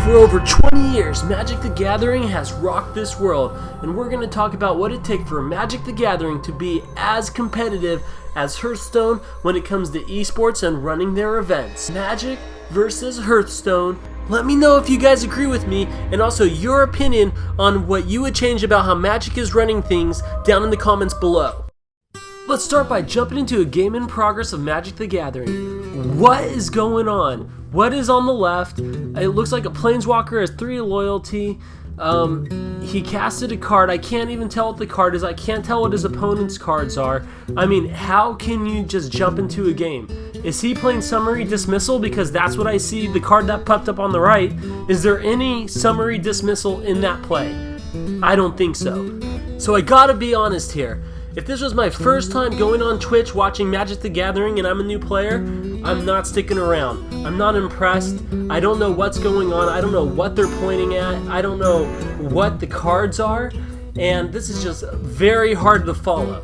For over 20 years, Magic the Gathering has rocked this world, and we're going to talk about what it takes for Magic the Gathering to be as competitive as Hearthstone when it comes to esports and running their events. Magic versus Hearthstone. Let me know if you guys agree with me, and also your opinion on what you would change about how Magic is running things down in the comments below. Let's start by jumping into a game in progress of Magic the Gathering. What is going on? What is on the left? It looks like a Planeswalker has 3 loyalty. He casted a card. I can't even tell what the card is. I can't tell what his opponent's cards are. I mean, how can you just jump into a game? Is he playing Summary Dismissal? Because that's what I see, the card that popped up on the right. Is there any Summary Dismissal in that play? I don't think so. So I gotta be honest here. If this was my first time going on Twitch watching Magic the Gathering and I'm a new player, I'm not sticking around. I'm not impressed. I don't know what's going on. I don't know what they're pointing at. I don't know what the cards are. And this is just very hard to follow.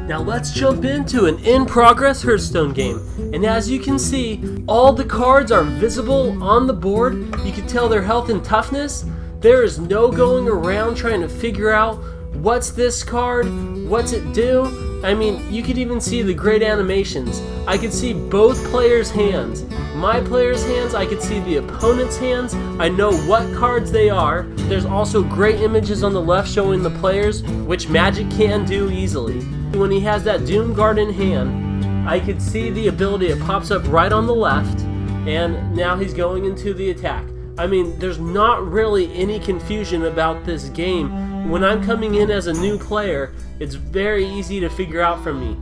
Now let's jump into an in-progress Hearthstone game. And as you can see, all the cards are visible on the board. You can tell their health and toughness. There is no going around trying to figure out what's this card? What's it do? I mean, you could even see the great animations. I could see both players' hands. My player's hands, I could see the opponent's hands. I know what cards they are. There's also great images on the left showing the players, which Magic can do easily. When he has that Doom Guard in hand, I could see the ability. It pops up right on the left, and now he's going into the attack. I mean, there's not really any confusion about this game. When I'm coming in as a new player, it's very easy to figure out from me.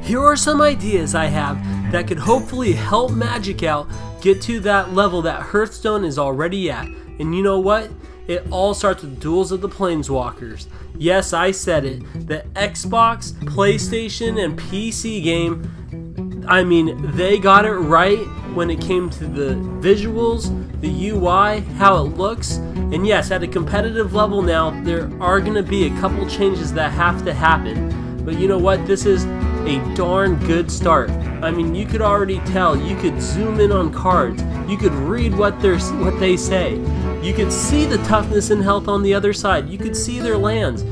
Here are some ideas I have that could hopefully help Magic out get to that level that Hearthstone is already at. And you know what? It all starts with Duels of the Planeswalkers. Yes, I said it. The Xbox, PlayStation, and PC game, I mean, they got it right when it came to the visuals, the UI, how it looks. And yes, at a competitive level now, there are going to be a couple changes that have to happen. But you know what? This is a darn good start. I mean, you could already tell. You could zoom in on cards. You could read what they say. You could see the toughness and health on the other side. You could see their lands.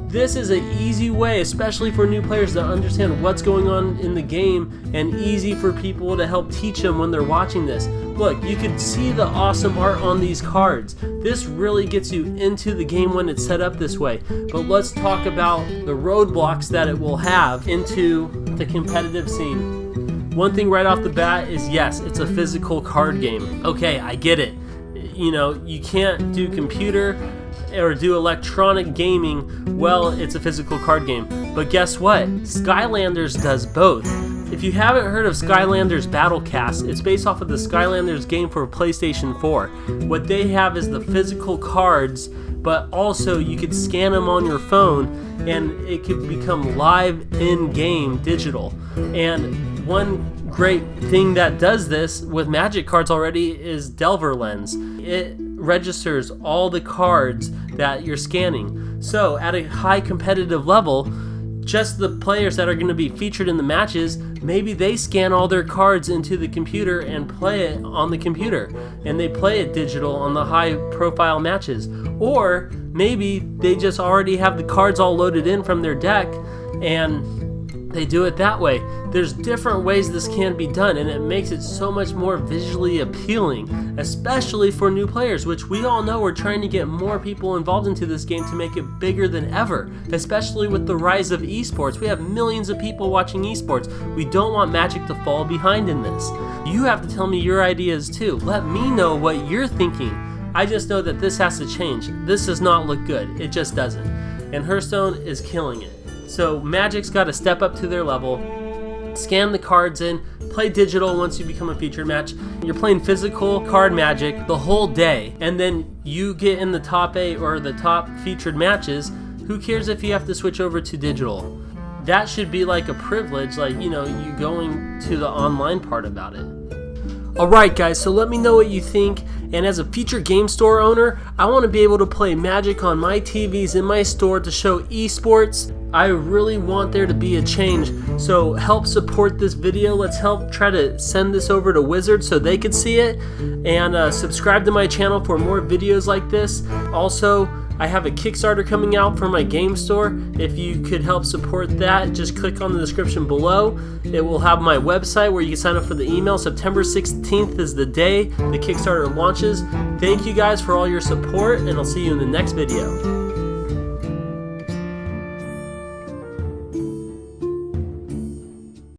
This is an easy way, especially for new players, to understand what's going on in the game, and easy for people to help teach them when they're watching this. Look, you can see the awesome art on these cards. This really gets you into the game when it's set up this way. But let's talk about the roadblocks that it will have into the competitive scene. One thing right off the bat is, yes, it's a physical card game. Okay, I get it. You know, you can't do computer or do electronic gaming. Well, it's a physical card game. But guess what? Skylanders does both. If you haven't heard of Skylanders Battlecast, it's based off of the Skylanders game for PlayStation 4. What they have is the physical cards, but also you could scan them on your phone and it could become live in-game digital. And one great thing that does this with Magic cards already is Delver Lens. It registers all the cards that you're scanning. So at a high competitive level, just the players that are going to be featured in the matches, maybe they scan all their cards into the computer and play it on the computer, and they play it digital on the high profile matches. Or maybe they just already have the cards all loaded in from their deck and they do it that way. There's different ways this can be done, and it makes it so much more visually appealing, especially for new players, which we all know we're trying to get more people involved into this game to make it bigger than ever, especially with the rise of esports. We have millions of people watching esports. We don't want Magic to fall behind in this. You have to tell me your ideas too. Let me know what you're thinking. I just know that this has to change. This does not look good. It just doesn't. And Hearthstone is killing it. So Magic's got to step up to their level, scan the cards in, play digital once you become a featured match. You're playing physical card Magic the whole day, and then you get in the top 8 or the top featured matches. Who cares if you have to switch over to digital? That should be like a privilege, like, you know, you going to the online part about it. Alright guys, so let me know what you think, and as a future game store owner, I want to be able to play Magic on my TVs in my store to show esports I really want there to be a change. So help support this video. Let's help try to send this over to Wizard so they could see it. And subscribe to my channel for more videos like this. Also, I have a Kickstarter coming out for my game store. If you could help support that, just click on the description below. It will have my website where you can sign up for the email. September 16th is the day the Kickstarter launches. Thank you guys for all your support, and I'll see you in the next video.